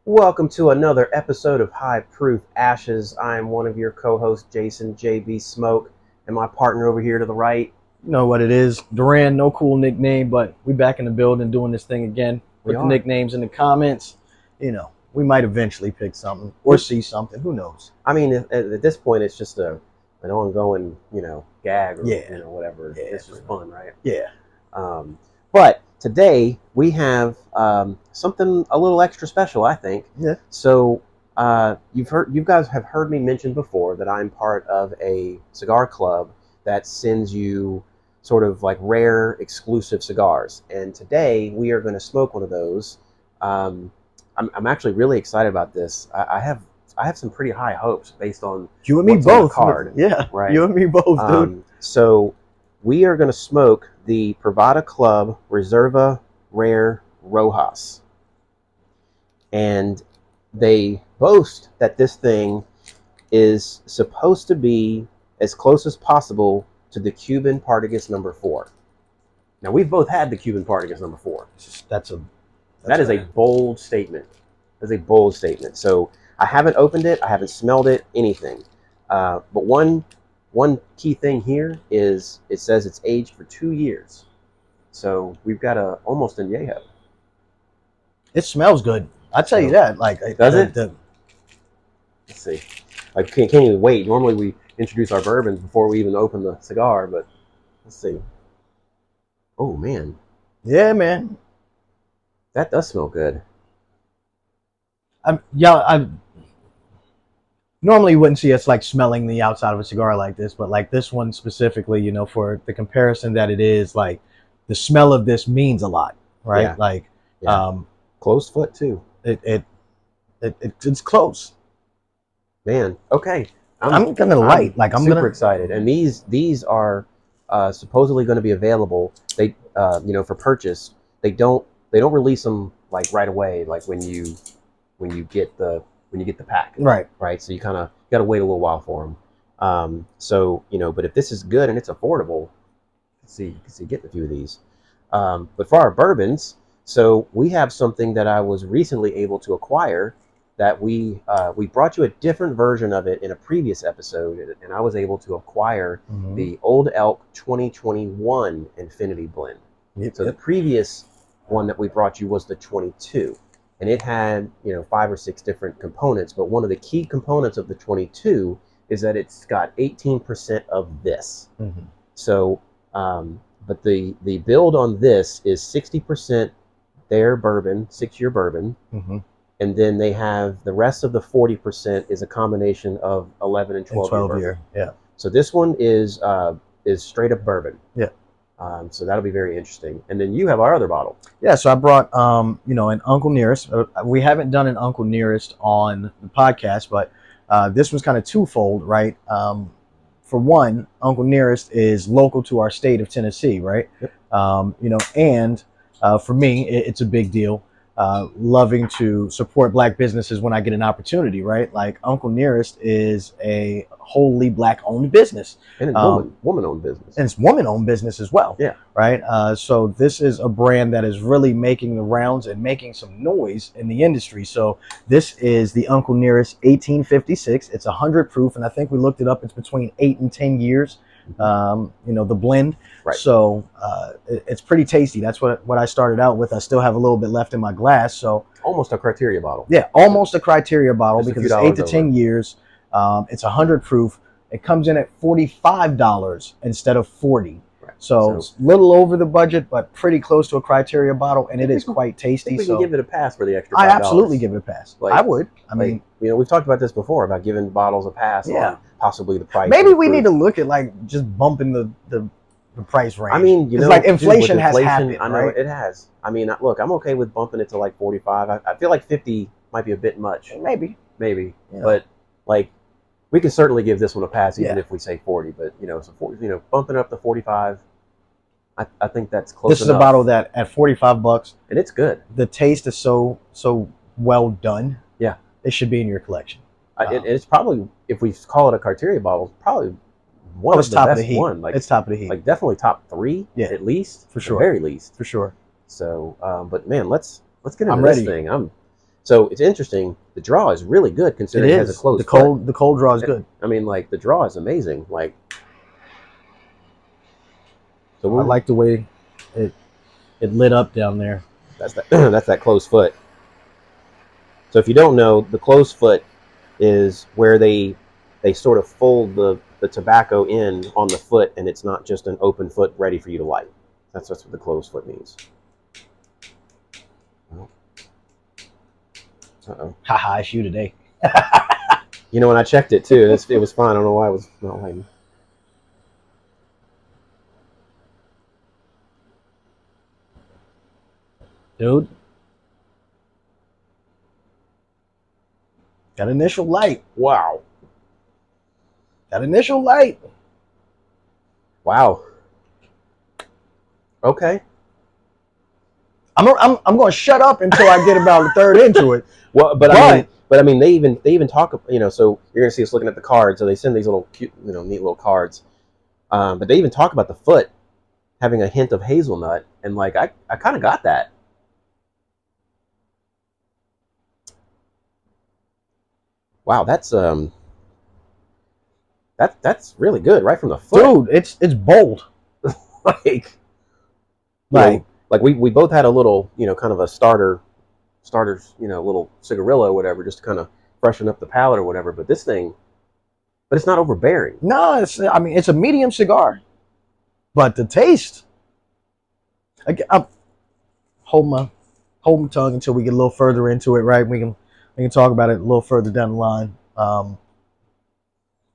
Welcome to another episode of High Proof Ashes. I'm one of your co-hosts, Jason JB Smoke, and my partner over here to the right. You know what it is. Duran, no cool nickname, but we back in the building doing this thing again. Put the nicknames in the comments. You know, we might eventually pick something or see something. Who knows? I mean, at this point, it's just an ongoing, gag or whatever. Yeah, it's just fun, right? Yeah. But today we have something a little extra special, I think. Yeah. So you guys have heard me mention before that I'm part of a cigar club that sends you sort of like rare exclusive cigars. And today we are going to smoke one of those. I'm actually really excited about this. I have some pretty high hopes based on you and me what's on both. the card. Yeah, right. You and me both, dude. So we are going to smoke the Privada Club Rare Rojas, and they boast that this thing is supposed to be as close as possible to the Cuban Partagas No. 4. Now, we've both had the Cuban Partagas No. 4. That is a bold statement. That's a bold statement. So I haven't opened it. I haven't smelled it, anything. But one key thing here is it says it's aged for 2 years. So we've got almost an añejo. It smells good. I tell you that. Like, does it? Let's see. I can't even wait. Normally we introduce our bourbons before we even open the cigar, but let's see. Oh man. Yeah, man. That does smell good. I normally you wouldn't see us like smelling the outside of a cigar like this, but like this one specifically, for the comparison that it is, like the smell of this means a lot, right? Yeah. Like, closed foot too. It's close. Man, okay. I'm super excited, and these are supposedly going to be available. They for purchase. They don't release them like right away, like when you get the pack. Right. So you kind of got to wait a little while for them. But if this is good and it's affordable, you can see getting a few of these. But for our bourbons, so we have something that I was recently able to acquire that we brought you a different version of it in a previous episode, and I was able to acquire the Old Elk 2021 Infinity Blend. So the previous one that we brought you was the 22, and it had 5 or 6 different components, but one of the key components of the 22 is that it's got 18% of this. So but the build on this is 60% their bourbon, 6-year bourbon, and then they have the rest of the 40% is a combination of 11 and 12 year. Yeah. So this one is straight up bourbon. Yeah. So that'll be very interesting. And then you have our other bottle. Yeah. So I brought an Uncle Nearest. We haven't done an Uncle Nearest on the podcast, but this was kind of twofold, right? For one, Uncle Nearest is local to our state of Tennessee, right? Yep. And for me, it's a big deal. Loving to support Black businesses when I get an opportunity, right? Like Uncle Nearest is a wholly Black-owned business. And it's woman-owned business. And it's woman-owned business as well. Yeah. Right? So this is a brand that is really making the rounds and making some noise in the industry. So this is the Uncle Nearest 1856. It's 100 proof, and I think we looked it up. It's between 8 and 10 years. The blend. Right. So it's pretty tasty. That's what I started out with. I still have a little bit left in my glass. So almost a criteria bottle. Yeah, almost a criteria bottle, just because it's 8 to 10 years. It's 100 proof. It comes in at $45 instead of $40. Right. So it's a little over the budget, but pretty close to a criteria bottle, and it is quite tasty. I think we can give it a pass for the extra $5. I absolutely give it a pass. I would. I mean, we've talked about this before about giving bottles a pass. Yeah. On possibly the price. Maybe we need to look at like just bumping the price range. I mean, like inflation has happened. I know, right? It has. I mean, look, I'm okay with bumping it to like 45. I feel like 50 might be a bit much. Maybe. Yeah. But like, we can certainly give this one a pass, even if we say 40. But bumping it up to 45, I think that's close. This is a bottle that at $45, and it's good. The taste is so well done. Yeah, it should be in your collection. It's probably, if we call it a criteria bottle, probably one of the top best of the heat. Like, it's top of the heat. Like definitely top 3, at least, for sure, at the very least, for sure. So, but man, let's get into this thing. So it's interesting. The draw is really good It considering it has a is. closed foot. The cold draw is good. I mean, like the draw is amazing. Like, so I like the way it lit up down there. that's that that's that closed foot. So if you don't know, the closed foot is where they sort of fold the tobacco in on the foot, and it's not just an open foot ready for you to light. That's what the closed foot means. Uh-oh. Haha, it's you today. You know, when I checked it too, it was fine. I don't know why it was not lighting. Dude. Got initial light. Wow. Got initial light. Wow. Okay. I'm going to shut up until I get about a third into it. Well, but I mean, they even talk. You know, so you're gonna see us looking at the cards. So they send these little cute, you know, neat little cards. But they even talk about the foot having a hint of hazelnut, and like I kind of got that. Wow, that's that's really good right from the foot. Dude, it's bold. like Like, like we both had a little, you know, kind of a starters, you know, little cigarillo or whatever, just to kind of freshen up the palate or whatever. But this thing, but it's not overbearing. no, I mean, it's a medium cigar. But the taste, I'll hold my tongue until we get a little further into it, right? We can talk about it a little further down the line.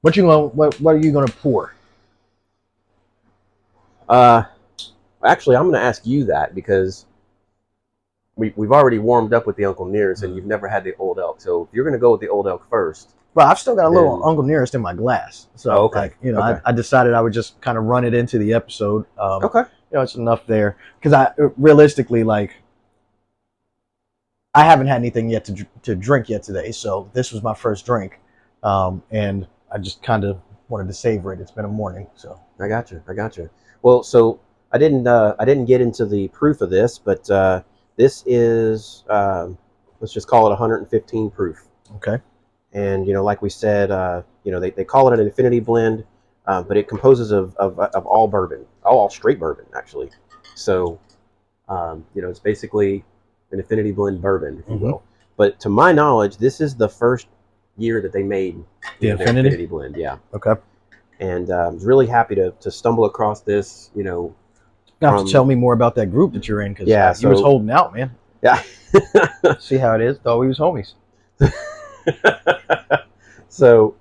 What are you gonna pour? Actually, I'm going to ask you that because we've already warmed up with the Uncle Nearest, and you've never had the Old Elk. So if you're going to go with the Old Elk first, Well, I've still got a little Uncle Nearest in my glass, so okay. Like, you know, okay. I decided I would just kind of run it into the episode. Okay. You know, it's enough there because I realistically, like, I haven't had anything yet to drink yet today, so this was my first drink, and I just kind of wanted to savor it. It's been a morning, so I got you. Well, so I didn't get into the proof of this, but this is let's just call it 115 proof. okay. And you know, like we said, you know, they call it an infinity blend, but it composes of all bourbon, all straight bourbon actually. So you know, it's basically an infinity blend bourbon, if you will. But to my knowledge, this is the first year that they made the infinity blend. Yeah. Okay. And I was really happy to stumble across this. You know, you have to tell me more about that group that you're in because yeah, you was holding out, man. Yeah. See how it is? Thought we was homies. So,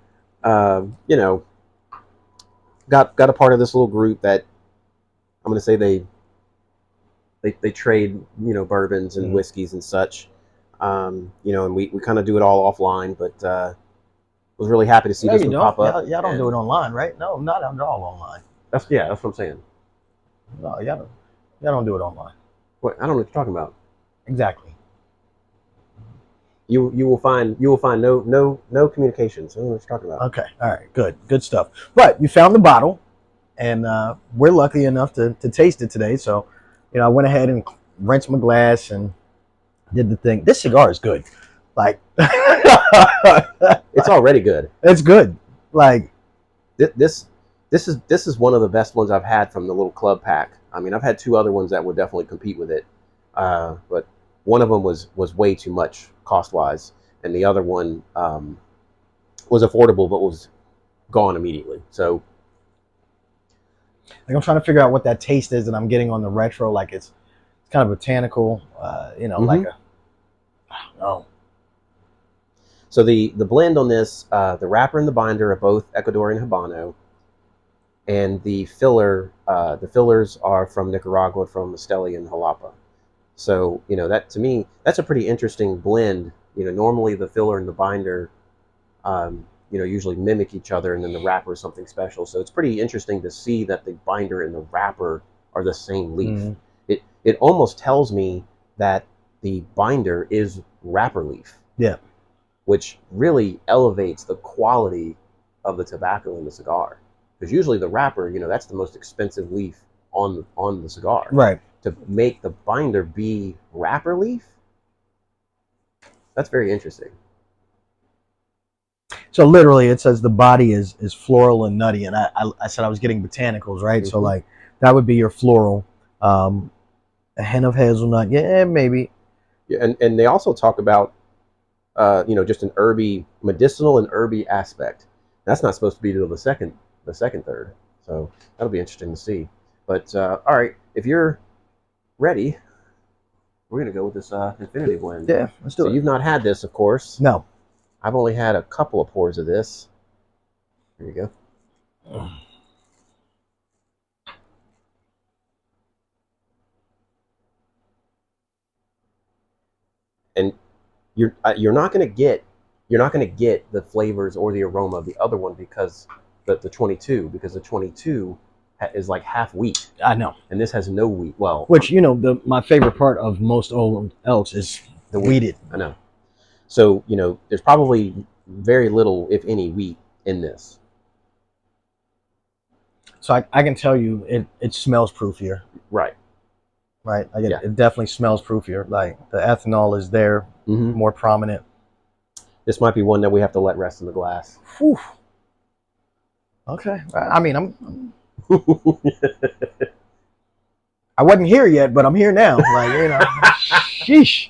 you know, got a part of this little group that I'm going to say they trade, you know, bourbons and whiskeys and such. You know, and we kind of do it all offline, but was really happy to see this one pop up. Y'all don't do it online, right? No, not at all online. That's what I'm saying. No, y'all don't do it online. What? I don't know what you're talking about. Exactly. You will find no communications. I don't know what you're talking about. Okay, all right, good stuff. But you found the bottle, and we're lucky enough to taste it today. So, you know, I went ahead and rinsed my glass and did the thing. This cigar is good. Like, it's already good. It's good. Like, this is one of the best ones I've had from the little club pack. I mean, I've had two other ones that would definitely compete with it, but one of them was way too much cost wise, and the other one was affordable but was gone immediately. So, like, I'm trying to figure out what that taste is that I'm getting on the retro. Like, it's kind of botanical, you know, like I don't know. So the blend on this, the wrapper and the binder are both Ecuadorian Habano, and the fillers are from Nicaragua, from Esteli and Jalapa. So, you know, that to me, that's a pretty interesting blend. You know, normally the filler and the binder, you know, usually mimic each other, and then the wrapper is something special. So it's pretty interesting to see that the binder and the wrapper are the same leaf. It almost tells me that the binder is wrapper leaf. Yeah. Which really elevates the quality of the tobacco in the cigar. Because usually the wrapper, you know, that's the most expensive leaf on the cigar. Right. To make the binder be wrapper leaf, That's very interesting. So literally, it says the body is floral and nutty, and I said I was getting botanicals, right? So like that would be your floral, a hint of hazelnut, yeah, maybe. Yeah, and they also talk about just an herby, medicinal and herby aspect. That's not supposed to be till the second third. So that'll be interesting to see. But all right, if you're ready, we're gonna go with this Infinity Blend. Yeah, let's do it. So you've not had this, of course. No. I've only had a couple of pours of this. Here you go. And you're not going to get the flavors or the aroma of the other one because the 22 is like half wheat. I know. And this has no wheat. Well, which my favorite part of most Old Elks is the wheated. I know. So there's probably very little, if any, wheat in this. So I can tell you it smells proofier. Right. Right. Like it definitely smells proofier. Like the ethanol is there, more prominent. This might be one that we have to let rest in the glass. Whew. Okay. I mean, I'm I wasn't here yet, but I'm here now. Like, sheesh.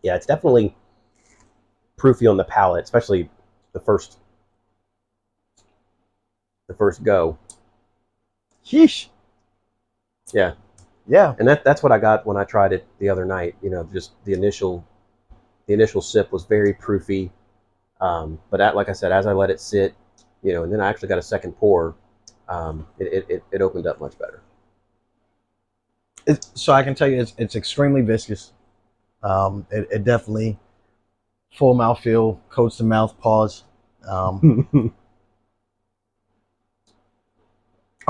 Yeah, it's definitely proofy on the palate, especially the first go. Sheesh. Yeah. Yeah. And that's what I got when I tried it the other night. Just the initial sip was very proofy. But like I said, as I let it sit, and then I actually got a second pour, it opened up much better. So I can tell you it's extremely viscous. It definitely full mouthfeel, coats the mouth, pause. I'm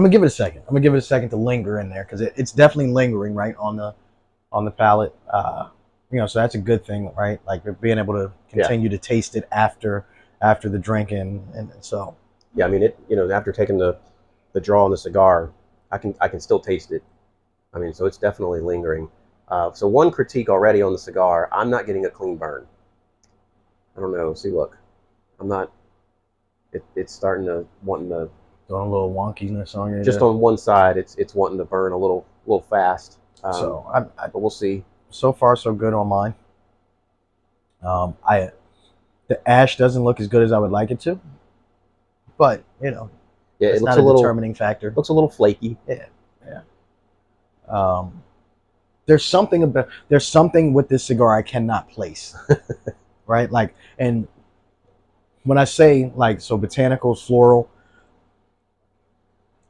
gonna give it a second. I'm gonna give it a second to linger in there because it's definitely lingering right on the palate. So that's a good thing, right? Like being able to continue to taste it after the drinking, and so. Yeah, I mean after taking the draw on the cigar, I can still taste it. I mean, so it's definitely lingering. So one critique already on the cigar, I'm not getting a clean burn. I don't know. See, look, I'm not. It's starting to wanting to. Doing a little wonkiness on you. Just on one side, it's wanting to burn a little fast. But we'll see. So far, so good on mine. The ash doesn't look as good as I would like it to, but yeah, it's not a determining factor. Looks a little flaky. Yeah. There's something with this cigar I cannot place, right? Like, and when I say botanicals, floral.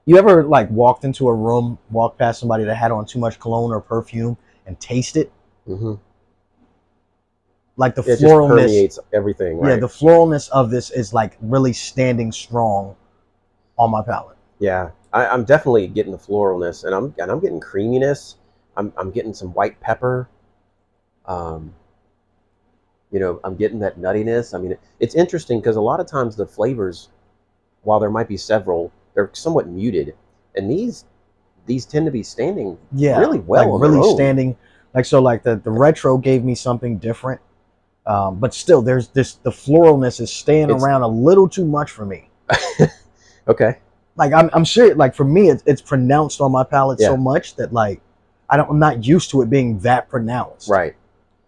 You ever walked into a room, walked past somebody that had on too much cologne or perfume, and taste it? Mm-hmm. Like the floralness just permeates everything, right? Yeah, the floralness of this is really standing strong on my palate. Yeah, I'm definitely getting the floralness, and I'm getting creaminess. I'm getting some white pepper. I'm getting that nuttiness. I mean, it's interesting because a lot of times the flavors, while there might be several, they're somewhat muted, and these tend to be standing really well. Really standing. The retro gave me something different, but still, the floralness is staying around a little too much for me. Okay. I'm sure, for me, it's pronounced on my palate so much that I'm not used to it being that pronounced. Right.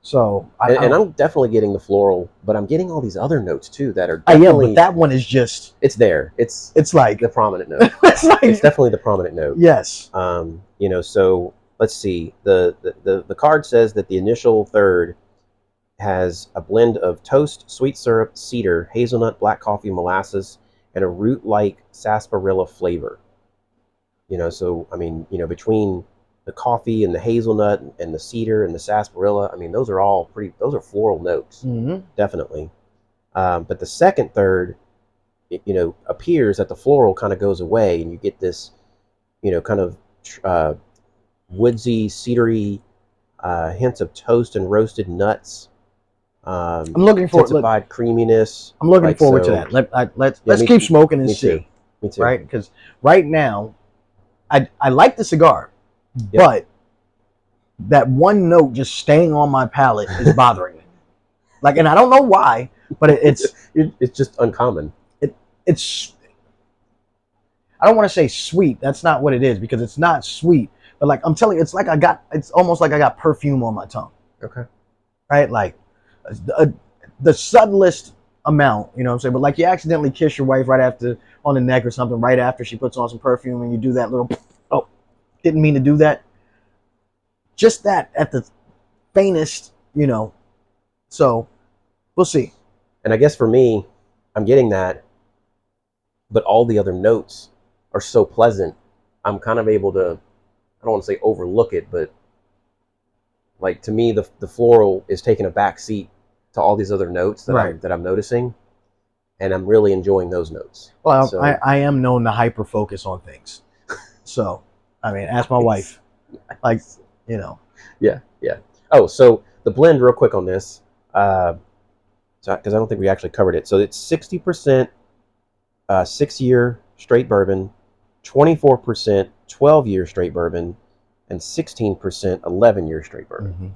So I'm definitely getting the floral, but I'm getting all these other notes too that are definitely. But that one is just. It's there. It's the prominent note. It's definitely the prominent note. Yes. So let's see. The card says that the initial third has a blend of toast, sweet syrup, cedar, hazelnut, black coffee, molasses, and a root-like sarsaparilla flavor. So I mean, between the coffee and the hazelnut and the cedar and the sarsaparilla, I mean, those are floral notes, definitely. But the second third, appears that the floral kind of goes away, and you get this, kind of woodsy, cedary hints of toast and roasted nuts. I'm looking for intensified creaminess. I'm looking like, forward to so, that. Let's yeah, keep smoking and me see. too. Me too. Right? Because right now, I like the cigar, Yep. but that one note just staying on my palate is bothering me. Like, and I don't know why, but it's just uncommon. It's I don't want to say sweet. That's not what it is, because it's not sweet. But like I'm telling you, it's almost like I got perfume on my tongue. Okay. Right? Like the subtlest amount, you know what I'm saying? But like you accidentally kiss your wife right after on the neck or something, right after she puts on some perfume, and you do that little, oh, didn't mean to do that. Just that at the faintest, you know. So we'll see. And I guess for me, I'm getting that, but all the other notes are so pleasant. I'm kind of able to, I don't want to say overlook it, but like to me, the floral is taking a back seat to all these other notes that I'm noticing, and I'm really enjoying those notes. Well, so, I am known to hyper focus on things. So, I mean, ask my wife. Like, you know. Yeah. Oh, so the blend, real quick on this, because I don't think we actually covered it. So it's 60% 6-year straight bourbon, 24% 12-year straight bourbon, and 16% 11-year straight bourbon.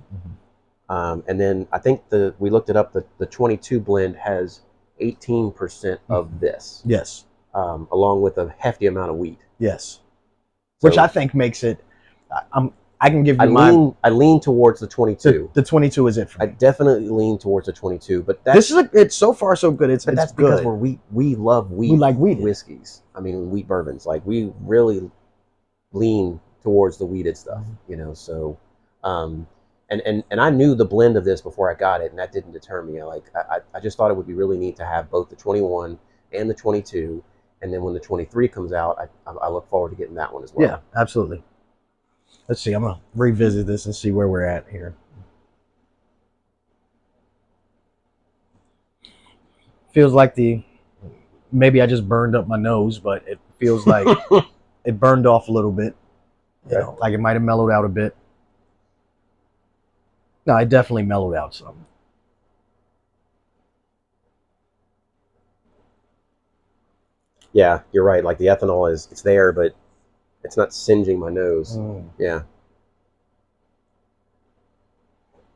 And then I think we looked it up. The 22 blend has 18% of this. Yes. Along with a hefty amount of wheat. Yes. So, which I think makes it. I can give you I lean towards the 22. The 22 is it for me. I definitely lean towards the 22, but it's so far so good. It's that's good. Because we love wheat. We like wheat whiskeys. I mean, wheat bourbons. Like, we really lean towards the wheated stuff, you know. So, and I knew the blend of this before I got it, and that didn't deter me. I just thought it would be really neat to have both the 21 and the 22, and then when the 23 comes out, I look forward to getting that one as well. Yeah, absolutely. Let's see. I'm gonna revisit this and see where we're at here. Feels like maybe I just burned up my nose, but it feels like it burned off a little bit. You know, like it might have mellowed out a bit. No, it definitely mellowed out some. Yeah, you're right. Like, the ethanol it's there, but it's not singeing my nose. Yeah.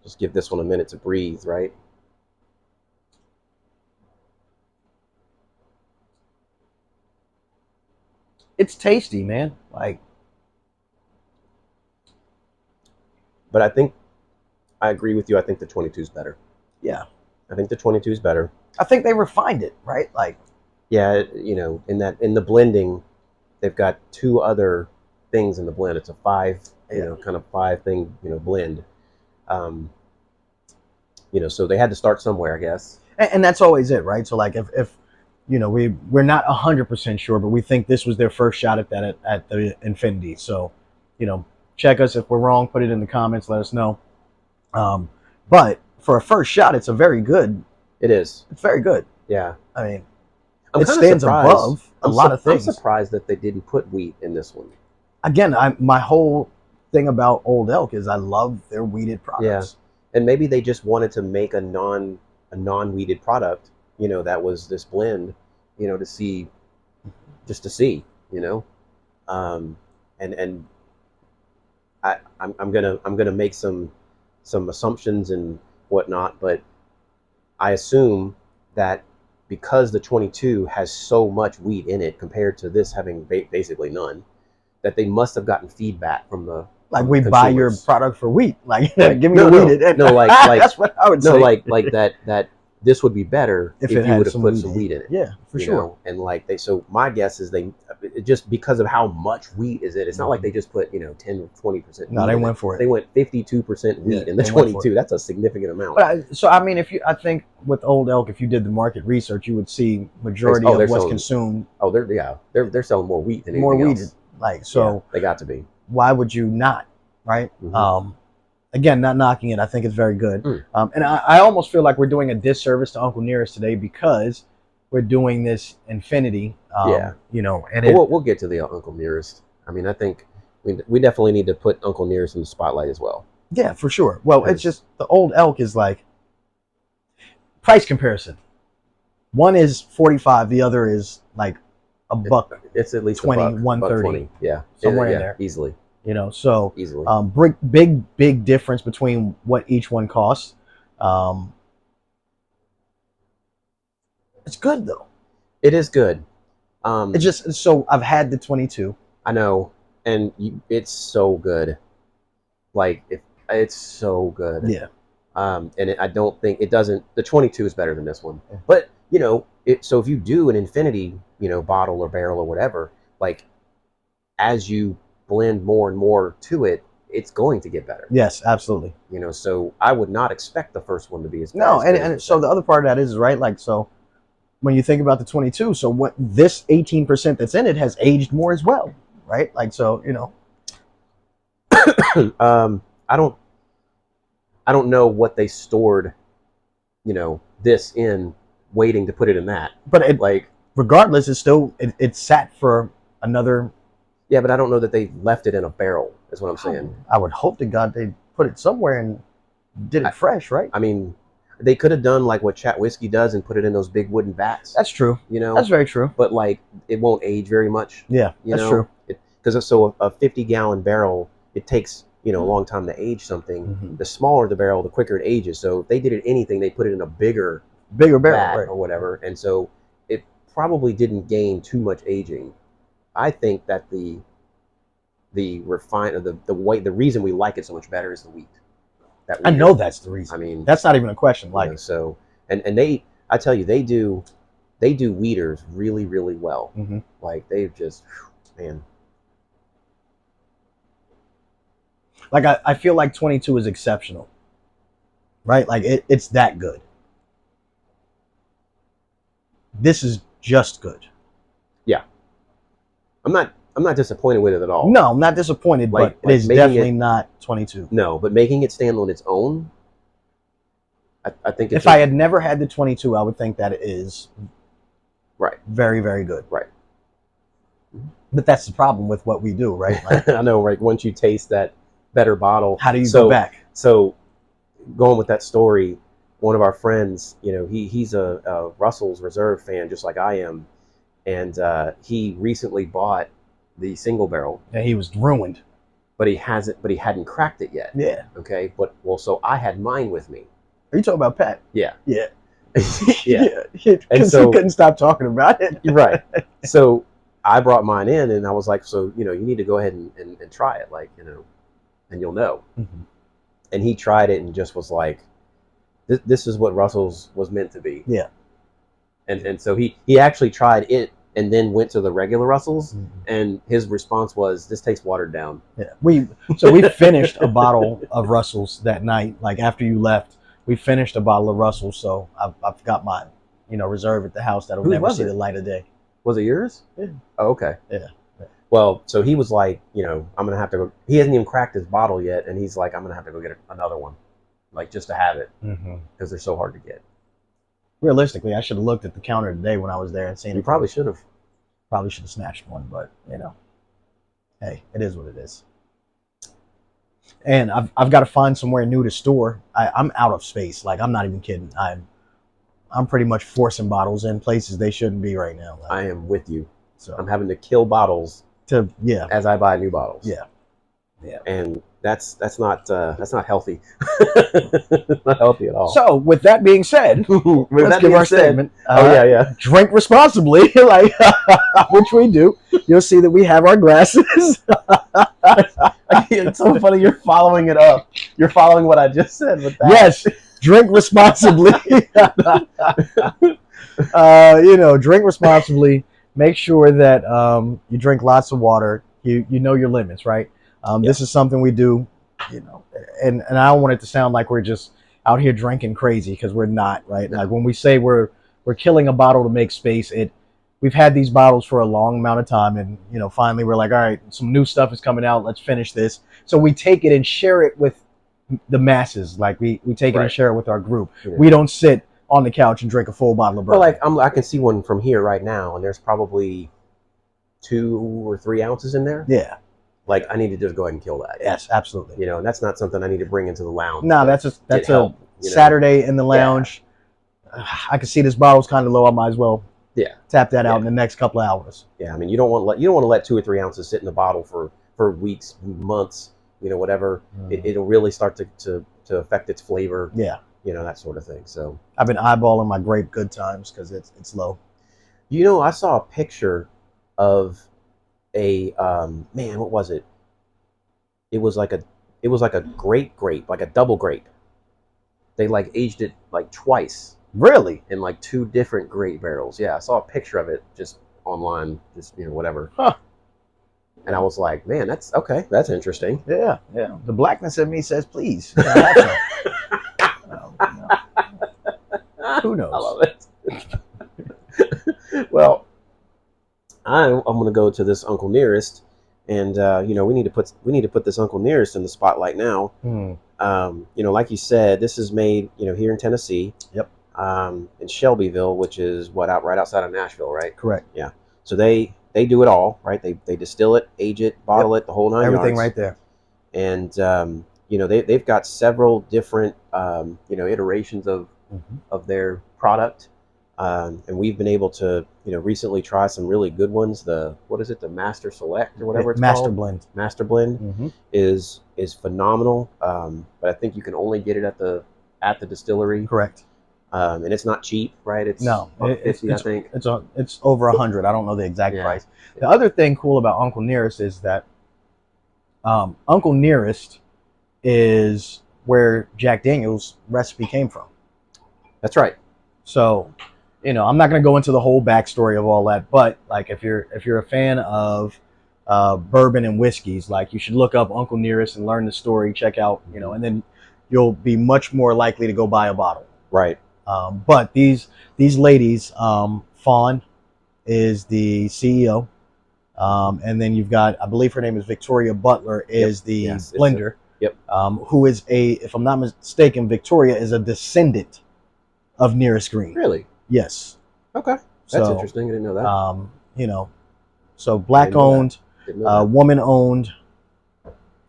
Just give this one a minute to breathe, right? It's tasty, man. Like, but I think I agree with you. I think the 22 is better. Yeah. I think the 22 is better. I think they refined it, right? Like, yeah, you know, in the blending, they've got 2 other things in the blend. It's a 5, you know, kind of 5 thing, you know, blend. You know, so they had to start somewhere, I guess. And that's always it, right? So like if you know, we're not 100% sure, but we think this was their first shot at that at the Infinity. So, you know, check us if we're wrong. Put it in the comments. Let us know. But for a first shot, it's a very good. It is. It's very good. Yeah. I mean, it stands above a lot of things. I'm surprised that they didn't put wheat in this one. Again, my whole thing about Old Elk is I love their wheated products. Yeah. And maybe they just wanted to make a non-wheated product, you know, that was this blend, you know, to see, you know, and I'm gonna make some assumptions and whatnot, but I assume that because the 22 has so much wheat in it compared to this having basically none, that they must have gotten feedback from the. Like, we buy your product for wheat. Like, give me the wheat. No, like that's what I would say. No, like that this would be better if you would have put some wheat in it. Yeah, for sure. Know? And like so my guess is they just because of how much wheat is it. It's not like they just put 10 or 20%. No, they went for it. They went 52% wheat in the 22. That's a significtigant amount. But so I mean, I think with Old Elk, if you did the market research, you would see majority of what's consumed. Oh, they're selling more wheat than anything else. Like, so yeah, they got to be. Why would you not? Right. Again, not knocking it. I think it's very good. And I almost feel like we're doing a disservice to Uncle Nearest today because we're doing this Infinity. You know, and we'll get to the Uncle Nearest. I mean, I think we definitely need to put Uncle Nearest in the spotlight as well. Yeah, for sure. Well, it's just the Old Elk is like, Price comparison. One is 45, the other is like a buck. It's at least 20, a buck, 130. $1.20. Yeah, somewhere yeah, in there. Easily. You know, so Easily. big difference between what each one costs. It's good though. It is good. It's just so I've had the 22. I know, and it's so good. Like it's so good. Yeah. And I don't think it doesn't. The 22 is better than this one, but you know, so if you do an infinity, you know, bottle or barrel or whatever, like as you blend more and more to it, it's going to get better. Yes, absolutely. You know, so I would not expect the first one to be as bad. No, as and so the other part of that is right, like so. When you think about the 22, so what this 18% that's in it has aged more as well, right? Like so, you know. I don't know what they stored, you know, this in, waiting to put it in that. But it, like, regardless, it's still it sat for another. Yeah, but I don't know that they left it in a barrel. Is what I'm saying. I would hope to God they put it somewhere and did it fresh, right? I mean, they could have done like what Chat Whiskey does and put it in those big wooden vats. That's true. You know, that's very true. But like, it won't age very much. Yeah, that's true. Because so a 50-gallon barrel, it takes, you know, a long time to age something. Mm-hmm. The smaller the barrel, the quicker it ages. So if they did it anything, they put it in a bigger barrel, right, or whatever, and so it probably didn't gain too much aging. I think that the reason we like it so much better is the wheat. I know that's the reason. I mean, that's not even a question. Like, you know, so and I tell you, they do wheaters really, really well. Mm-hmm. Like they've just, man. Like I feel like 22 is exceptional, right? Like it's that good. This is just good. Yeah, I'm not disappointed with it at all. No, I'm not disappointed, but it is definitely not 22. No, but making it stand on its own, I think if I had never had the 22, I would think that it is right, very, very good. Right. But that's the problem with what we do, right? Like, I know, right? Once you taste that better bottle, how do you go back? So, going with that story, one of our friends, you know, he's a Russell's Reserve fan, just like I am, and he recently bought the single barrel. And he was ruined. But he hadn't cracked it yet. Yeah. Okay. So I had mine with me. Are you talking about Pat? Yeah. Yeah. Yeah. Because he couldn't stop talking about it. Right. So I brought mine in and I was like, so, you know, you need to go ahead and try it, like, you know, and you'll know. Mm-hmm. And he tried it and just was like, this is what Russell's was meant to be. Yeah. And so he actually tried it and then went to the regular Russell's, and his response was, "This tastes watered down." Yeah, we finished a bottle of Russell's that night. Like after you left, we finished a bottle of Russell's. So I've got my, you know, reserve at the house that'll never see the light of day. Was it yours? Yeah. Oh, okay. Yeah. Well, so he was like, you know, I'm gonna have to go. He hasn't even cracked his bottle yet, and he's like, I'm gonna have to go get another one, like just to have it, because they're so hard to get. Realistically, I should have looked at the counter today when I was there and seen. You probably should have. Probably should have snatched one, but you know, hey, it is what it is. And I've got to find somewhere new to store. I'm out of space. Like I'm not even kidding. I'm pretty much forcing bottles in places they shouldn't be right now. Like, I am with you. So I'm having to kill bottles as I buy new bottles. Yeah. Yeah. And that's not healthy. Not healthy at all. So with that being said, let's give our statement. Yeah. Drink responsibly, like which we do. You'll see that we have our glasses. It's so funny. You're following it up. You're following what I just said with that. Yes. Drink responsibly. You know, drink responsibly. Make sure that you drink lots of water. You know your limits, right? This is something we do, you know, and I don't want it to sound like we're just out here drinking crazy, because we're not, right? Like when we say we're killing a bottle to make space, we've had these bottles for a long amount of time, and you know, finally we're like, all right, some new stuff is coming out, let's finish this. So we take it and share it with the masses. Like we take it and share it with our group. Yeah. We don't sit on the couch and drink a full bottle of bourbon. Well, like I can see one from here right now, and there's probably 2 or 3 ounces in there. Yeah. Like I need to just go ahead and kill that. Yes, absolutely. You know, and that's not something I need to bring into the lounge. No, that's a Saturday in the lounge. I can see this bottle's kind of low. I might as well Yeah, tap that out yeah, in the next couple of hours. yeah. I mean, you don't want to let 2 or 3 ounces sit in the bottle for weeks, months, whatever. It'll really start to affect its flavor, Yeah, that sort of thing. So, I've been eyeballing my grape good times because it's low. I saw a picture of a man. What was it? It was like a grape, like a double grape. They like aged it like twice Really? in like two different grape barrels. Yeah, I saw a picture of it just online, just whatever. Huh. And I was like, man, that's okay. That's interesting. Yeah, yeah. The blackness in me says, please. Can I have some? Who knows? I love it. Well, I'm going to go to this Uncle Nearest, and we need to put this Uncle Nearest in the spotlight now. Like you said, this is made here in Tennessee. Yep. In Shelbyville, which is right outside of Nashville, right? Correct. Yeah. So they do it all, right? They distill it, age it, bottle it, the whole nine Everything yards. right there. And they've got several different iterations of their product. And we've been able to recently try some really good ones. What is it? The Master Select or whatever it's Master called. Blend. Master Blend is phenomenal. But I think you can only get it at the distillery. Correct. And it's not cheap, right? It's $50, I think. It's over 100. I don't know the exact price. Yeah. The other thing cool about Uncle Nearest is that Uncle Nearest is where Jack Daniel's recipe came from. That's right. So, I'm not going to go into the whole backstory of all that, but like if you're a fan of bourbon and whiskeys, like you should look up Uncle Nearest and learn the story. Check out, and then you'll be much more likely to go buy a bottle. Right. But these ladies, Fawn is the CEO, and then you've got, I believe her name is Victoria Butler, is the blender. Who is if I'm not mistaken, Victoria is a descendant of Nearest Green. Really? Yes. Okay. That's interesting. I didn't know that. So black owned, woman owned,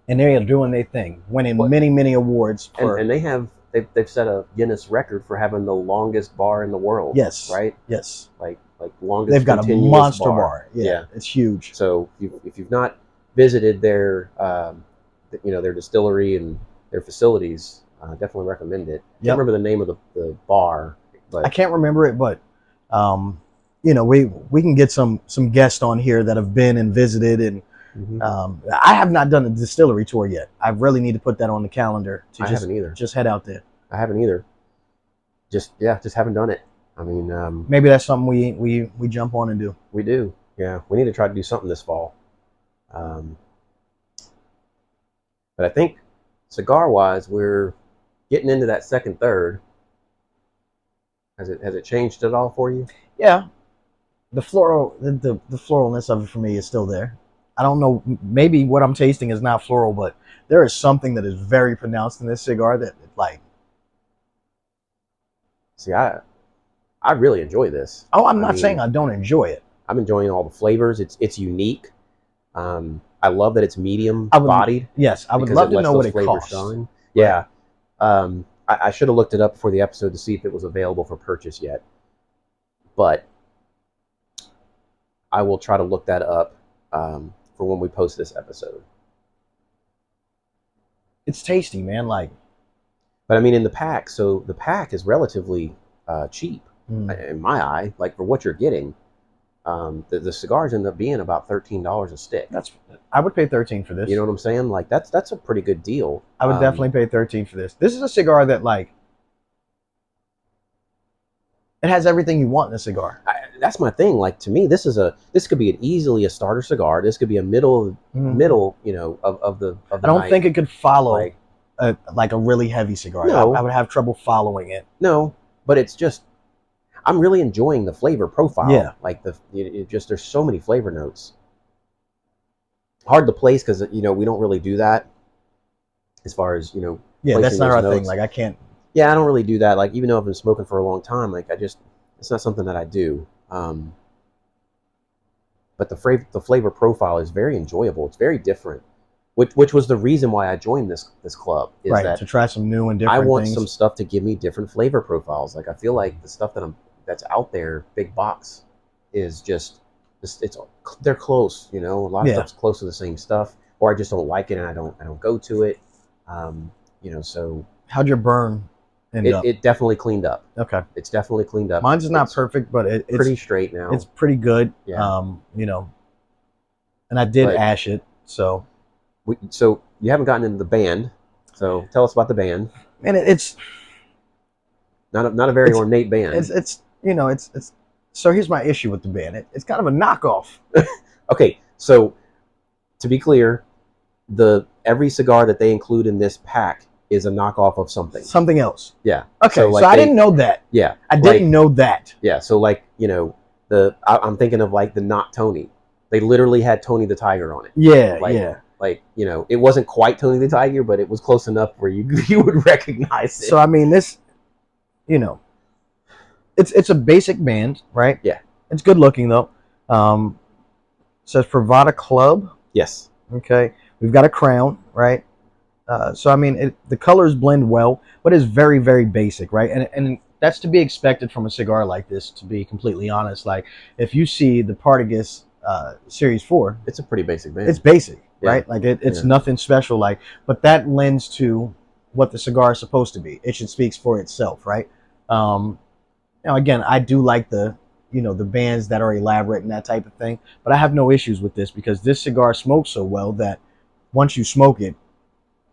and they are doing their thing, winning many awards. And they've set a Guinness record for having the longest bar in the world. Yes. Right? Yes. Like longest. They've got a monster bar. Yeah. It's huge. So if you've not visited their their distillery and their facilities, definitely recommend it. I can't remember the name of the bar, but I can't remember it, but we can get some guests on here that have been and visited, and I have not done a distillery tour yet. I really need to put that on the calendar to haven't either. Just head out there. I haven't either. Just haven't done it. I mean, maybe that's something we jump on and do. We do. Yeah, we need to try to do something this fall. But I think cigar-wise, we're getting into that second third. Has it changed at all for you? Yeah, the floralness of it for me is still there. I don't know, maybe what I'm tasting is not floral, but there is something that is very pronounced in this cigar that See, I really enjoy this. Oh, I'm not saying I don't enjoy it. I'm enjoying all the flavors. It's unique. I love that it's medium bodied. Yes, I would love to know what it costs. Shine. Yeah. I should have looked it up before the episode to see if it was available for purchase yet. But I will try to look that up for when we post this episode. It's tasty, man. But I mean, in the pack, so the pack is relatively cheap in my eye. Like for what you're getting, the cigars end up being about $13 a stick. I would pay $13 for this. You know what I'm saying? Like that's a pretty good deal. I would definitely pay $13 for this. This is a cigar that it has everything you want in a cigar. That's my thing. Like to me, this could be easily a starter cigar. This could be a middle, of the. I don't think it could follow a really heavy cigar. No. I would have trouble following it. No, but it's just I'm really enjoying the flavor profile. Yeah, like there's so many flavor notes. Hard to place because we don't really do that. As far as yeah, that's not our thing. Like I can't. Yeah, I don't really do that. Like even though I've been smoking for a long time, it's not something that I do. But the flavor profile is very enjoyable. It's very different. which was the reason why I joined this club, is Right, that to try some new and different I want things. some stuff to give me different flavor profiles. Like I feel like the stuff that's out there, big box, is just it's they're close. You know, a lot of stuff's close to the same stuff, or I just don't like it and I don't go to it. You know, so how'd your burn end up? It definitely cleaned up. Okay, it's definitely cleaned up. Mine's not perfect, but it's pretty straight now. It's pretty good. Yeah. You know, and I did ash it, so. So you haven't gotten into the band, so tell us about the band. And it's not a very ornate band. It's you know it's so here's my issue with the band. It's kind of a knockoff. Okay, so to be clear, every cigar that they include in this pack is a knockoff of something else. Yeah. Okay, so I didn't know that. Yeah, I didn't know that. Yeah, so like, you know, I'm thinking of like the Not Tony. They literally had Tony the Tiger on it. Yeah, yeah. Like, you know, it wasn't quite Tony the Tiger, but it was close enough where you would recognize it. So I mean, this, you know, it's a basic band, right? Yeah. It's good looking though. It says Privada Club. Yes. Okay. We've got a crown, right? So I mean, the colors blend well, but it's very, very basic, right? And that's to be expected from a cigar like this, to be completely honest. Like, if you see the Partagas Series 4, it's a pretty basic band. It's basic, right? Like it's nothing special. Like, but that lends to what the cigar is supposed to be. It should speak for itself, right? Now, again, I do like the bands that are elaborate and that type of thing, but I have no issues with this because this cigar smokes so well that once you smoke it,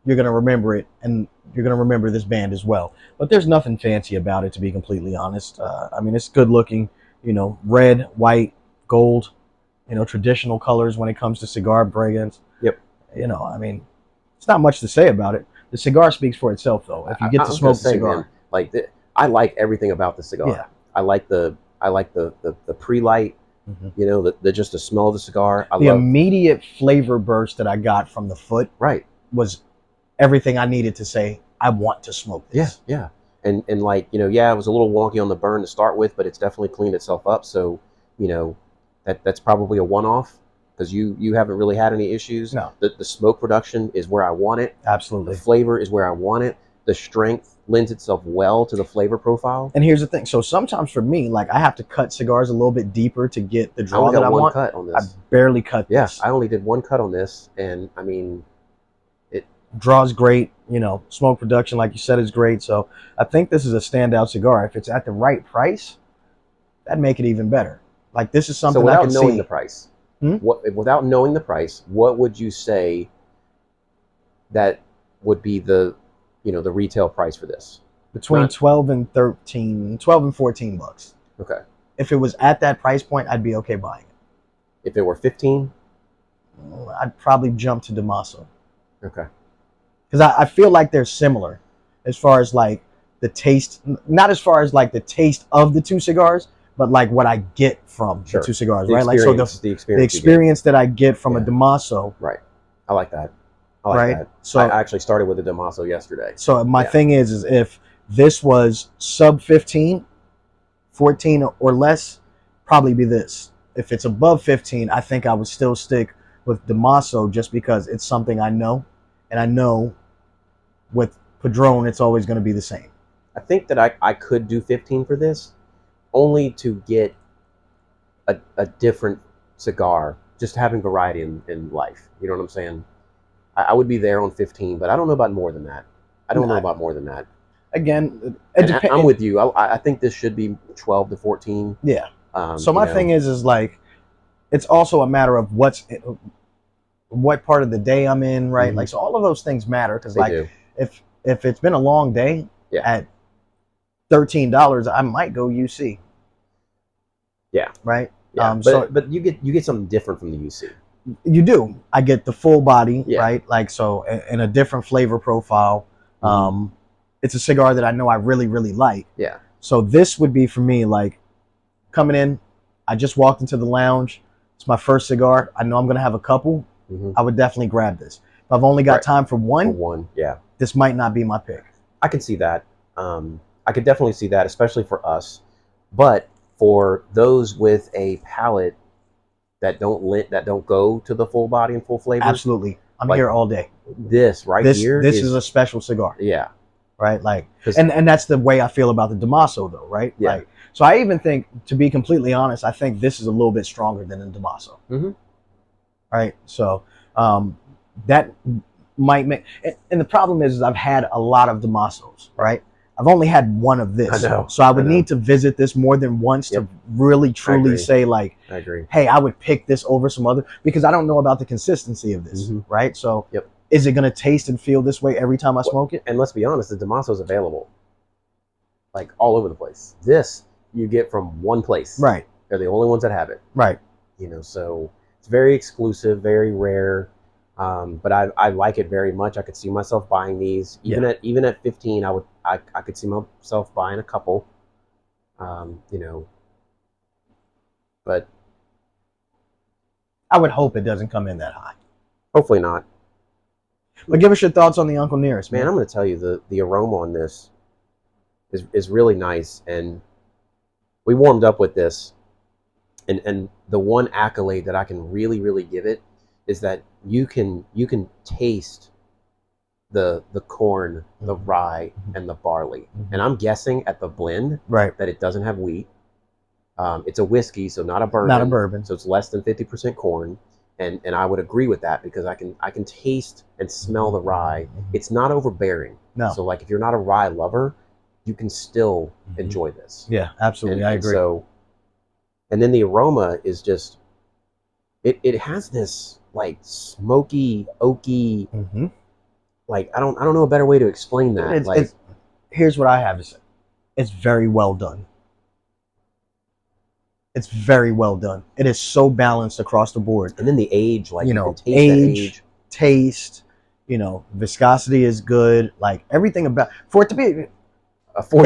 you're gonna remember it, and you're gonna remember this band as well. But there's nothing fancy about it, to be completely honest. I mean, it's good looking, you know, red, white, gold. You know, traditional colors when it comes to cigar fragrance. Yep. You know, I mean, it's not much to say about it. The cigar speaks for itself, though. If you get to smoke the cigar, man, like I like everything about the cigar. Yeah. I like the pre-light. Mm-hmm. You know, just the smell of the cigar. The immediate flavor burst that I got from the foot, right, was everything I needed to say, I want to smoke this. Yeah, yeah. And like, you know, yeah, it was a little wonky on the burn to start with, but it's definitely cleaned itself up. So, you know, that's probably a one-off because you haven't really had any issues. No. The smoke production is where I want it. Absolutely. The flavor is where I want it. The strength lends itself well to the flavor profile. And here's the thing. So sometimes for me, like, I have to cut cigars a little bit deeper to get the draw that I want. Cut on this. I barely cut this. I only did one cut on this, and I mean, it draws great. You know, smoke production, like you said, is great. So I think this is a standout cigar. If it's at the right price, that'd make it even better. Like, this is something I can see. Without knowing the price, without knowing the price, what would you say that would be the retail price for this? Between 12 and 14 bucks. Okay. If it was at that price point, I'd be okay buying it. If it were 15? I'd probably jump to Damaso. Okay. Because I feel like they're similar as far as like the taste, not as far as like the taste of the two cigars, but like what I get from the two cigars, right? Like, so the experience that I get from a Damaso. Right. I like that. I like that. So I actually started with a Damaso yesterday. So my thing is if this was sub 15, 14 or less, probably be this. If it's above 15, I think I would still stick with Damaso just because it's something I know. And I know with Padron, it's always going to be the same. I think that I could do 15 for this, only to get a different cigar, just having variety in life. You know what I'm saying? I would be there on 15, but I don't know about more than that. I don't know about more than that. Again, I'm with you. I think this should be 12 to 14. Yeah. So my thing is like, it's also a matter of what part of the day I'm in, right? Mm-hmm. Like, so all of those things matter because, like, if it's been a long day at $13, I might go UC. Yeah. Right. Yeah. But you get something different from the UC. You do. I get the full body, right? Like, so, and a different flavor profile. Mm-hmm. It's a cigar that I know I really, really like. Yeah. So this would be for me, like, coming in, I just walked into the lounge. It's my first cigar. I know I'm going to have a couple. Mm-hmm. I would definitely grab this. If I've only got time for one, this might not be my pick. I can see that. I could definitely see that, especially for us. But for those with a palate that don't go to the full body and full flavor, absolutely, I'm like, here all day. This right here. This is a special cigar. Yeah. Right. Like, and that's the way I feel about the Damaso though. Right. Yeah. Like, so I even think, to be completely honest, I think this is a little bit stronger than the Damaso. Mm-hmm. Right. So that might make, and the problem is I've had a lot of Damasos. Right. I've only had one of this. I know. So I would need to visit this more than once to really truly say like, I agree. Hey, I would pick this over some other, because I don't know about the consistency of this. Mm-hmm. Right. So is it going to taste and feel this way every time I smoke it? And let's be honest, the Damaso is available like all over the place. This you get from one place. Right. They're the only ones that have it. Right. You know, so it's very exclusive, very rare. But I like it very much. I could see myself buying these. Even at 15, I could see myself buying a couple. You know, but I would hope it doesn't come in that high. Hopefully not. But give us your thoughts on the Uncle Nearest, man. I'm going to tell you the aroma on this is really nice, and we warmed up with this, and the one accolade that I can really give it is that you can taste the corn, the rye, and the barley. And I'm guessing at the blend that it doesn't have wheat. It's a whiskey, so not a bourbon. Not a bourbon. So it's less than 50% corn. And I would agree with that because I can taste and smell the rye. It's not overbearing. No. So like if you're not a rye lover, you can still enjoy this. Yeah, absolutely. I agree. And then the aroma is just it has this like smoky, oaky, like I don't know a better way to explain that. Here's what I have to say. It's very well done. It's very well done. It is so balanced across the board. And then the age, like, you know, can taste age, taste, you know, viscosity is good. Like everything about, for it to be, it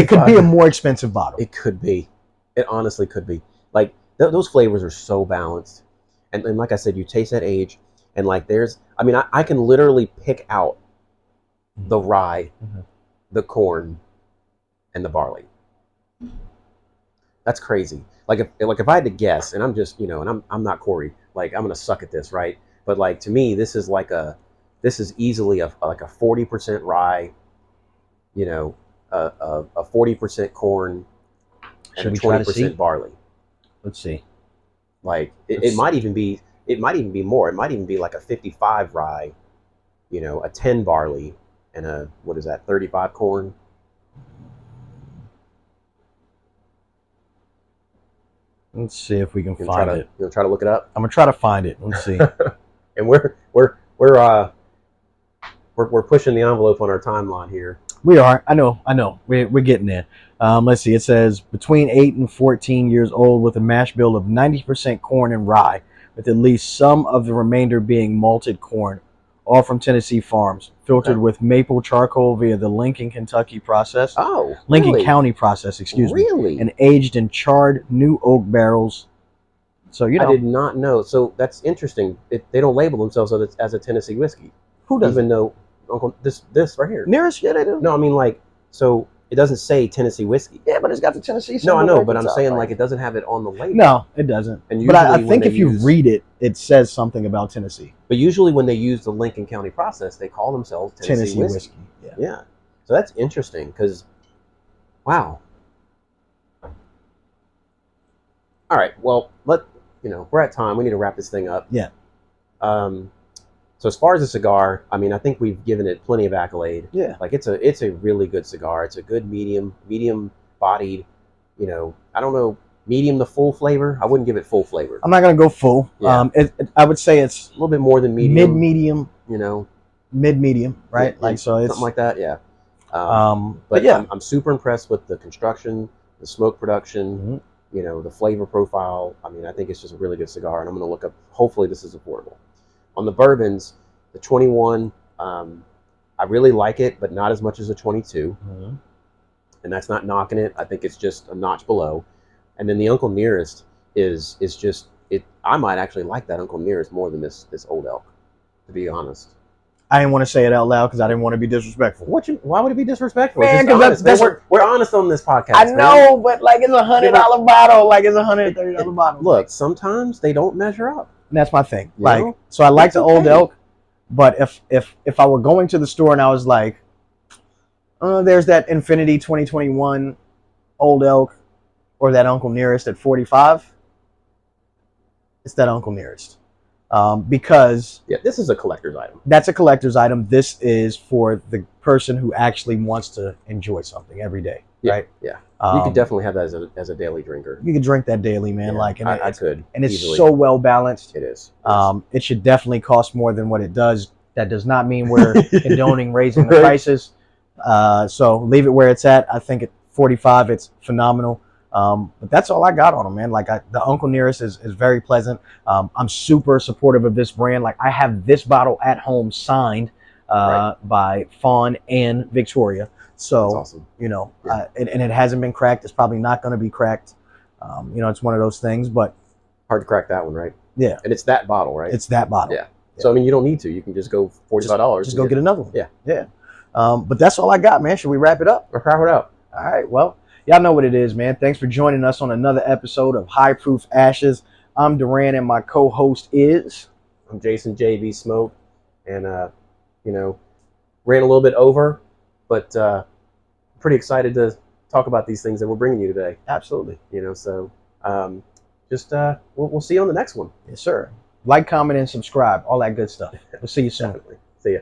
could be a more expensive bottle. It could be. It honestly could be. Like those flavors are so balanced. And like I said, you taste that age, and like I can literally pick out the rye, the corn, and the barley. That's crazy. Like if I had to guess, and I'm just, you know, and I'm not Corey, like I'm gonna suck at this, right? But like to me, this is easily a 40% rye, you know, a 40% corn, and a 20% barley. Let's see. Like it might even be more. It might even be like a 55 rye, you know, a 10 barley, and a 35 corn. Let's see if we can find it. You'll try to look it up. I'm gonna try to find it. Let's see. And we're pushing the envelope on our timeline here. We are. I know. We're getting there. Let's see. It says between 8 and 14 years old with a mash bill of 90% corn and rye, with at least some of the remainder being malted corn, all from Tennessee farms, filtered with maple charcoal via the Lincoln, Kentucky process. Oh, Lincoln really? County process, excuse me. Really? And aged in charred new oak barrels. So, you know. I did not know. So that's interesting. They don't label themselves as a Tennessee whiskey. Who doesn't? Even though Uncle this right here. Nearest, yeah, they do. No, I mean like, so it doesn't say Tennessee whiskey. Yeah, but it's got the Tennessee. No, I know, but I'm saying like it doesn't have it on the label. No, it doesn't. And but I think if you read it, it says something about Tennessee. But usually when they use the Lincoln County process, they call themselves Tennessee whiskey. Yeah. So that's interesting because, wow. All right. Well, we're at time. We need to wrap this thing up. Yeah. So as far as a cigar, I mean, I think we've given it plenty of accolade. Yeah. Like it's a really good cigar. It's a good medium bodied, you know, I don't know, medium to full flavor. I wouldn't give it full flavor. I'm not going to go full. Yeah. I would say it's a little bit more than medium. Mid-medium. You know. Mid-medium, right? Like so it's something like that, yeah. But yeah. I'm super impressed with the construction, the smoke production, you know, the flavor profile. I mean, I think it's just a really good cigar, and I'm going to look up, hopefully this is affordable. On the bourbons, the 21, I really like it, but not as much as the 22. And that's not knocking it. I think it's just a notch below. And then the Uncle Nearest is just it. I might actually like that Uncle Nearest more than this Old Elk, to be honest. I didn't want to say it out loud because I didn't want to be disrespectful. Why would it be disrespectful? Man, because we're honest on this podcast. I know, but like it's $100 bottle, like it's $130 bottle. Look, sometimes they don't measure up. And that's my thing. You know? So I like the Old Elk, But if I were going to the store and I was like, there's that Infinity 2021 Old Elk or that Uncle Nearest at 45, it's that Uncle Nearest. Because Yeah, this is a collector's item. that's a collector's item. This is for the person who actually wants to enjoy something every day, Yeah, right? yeah. You could definitely have that as a daily drinker. You could drink that daily, man. Yeah, like, and I could, and it's easily. so well balanced. It is. It should definitely cost more than what it does. That does not mean we're condoning raising the prices. So leave it where it's at. I think at 45, it's phenomenal. But that's all I got on them, man. Like the Uncle Nearest is very pleasant. I'm super supportive of this brand. Like I have this bottle at home signed by Fawn and Victoria. So, that's awesome. you know, and it hasn't been cracked. It's probably not going to be cracked. You know, it's one of those things, but hard to crack that one, right? Yeah. And it's that bottle, right? It's that bottle. Yeah. So I mean, you don't need to. You can just go $45. Just go get another one. Yeah. Yeah. But that's all I got, man. Should we wrap it up? Or wrap it up. All right. Well, y'all know what it is, man. Thanks for joining us on another episode of High Proof Ashes. I'm Duran, and my co-host is... I'm Jason JB Smoke, and you know, ran a little bit over, but pretty excited to talk about these things that we're bringing you today. Absolutely. You know, so just we'll see you on the next one. Yes, sir. Like, comment, and subscribe. All that good stuff. We'll see you soon. Definitely. See ya.